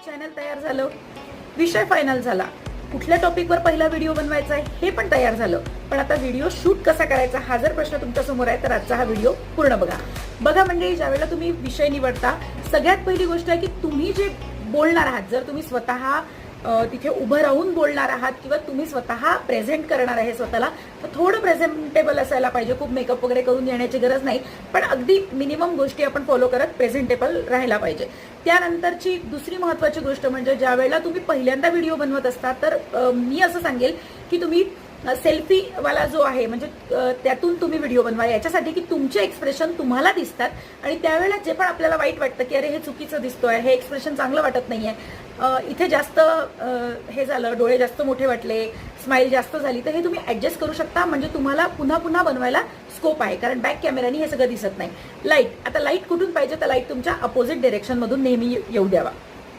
Channel तयार झालं, विषय फायनल झाला, कुठल्या टॉपिकवर पहिला व्हिडिओ बनवायचा आहे हे पण तयार झालं, पण आता व्हिडिओ शूट कसा करायचा हा जर प्रश्न तुमच्या समोर आहे तर आजचा हा व्हिडिओ पूर्ण बघा मंडळी. ज्यावेळेला तुम्ही विषय निवडता, सगळ्यात पहिली गोष्ट आहे की तुम्ही जे बोलणार आहात, जर तुम्ही स्वतः तिथे उभं राहून बोलणार आहात किंवा तुम्ही स्वतः प्रेझेंट करणार आहे स्वतःला, तर थोडं प्रेझेंटेबल असायला पाहिजे. खूप मेकअप वगैरे करून येण्याची गरज नाही, पण अगदी मिनिमम गोष्टी आपण फॉलो करत प्रेझेंटेबल राहायला पाहिजे. त्यानंतरची दुसरी महत्त्वाची गोष्ट म्हणजे ज्या वेळेला तुम्ही पहिल्यांदा व्हिडिओ बनवत असता, तर मी असं सांगेल की तुम्ही सेल्फी वाला जो आहे म्हणजे त्यातून तुम्ही व्हिडिओ बनवा, याच्यासाठी की तुमचे एक्सप्रेशन तुम्हाला दिसतात आणि त्यावेळेला जे पण आपल्याला वाईट वाटतं की अरे हे चुकीचं दिसतोय, हे एक्सप्रेशन चांगलं वाटत नाहीये, इथे जास्त हे झालं, डोळे जास्त मोठे वाटले, स्माईल जास्त झाली, तर हे तुम्ही ऍडजस्ट करू शकता. म्हणजे तुम्हाला पुन्हा पुन्हा बनवायला स्कोप आहे, कारण बॅक कॅमेरानी हे सगळं दिसत नाही. लाईट, आता लाईट कुठून पाहिजे तर लाईट तुमच्या अपोजिट डायरेक्शन मधून नेहमी येऊ द्यावा.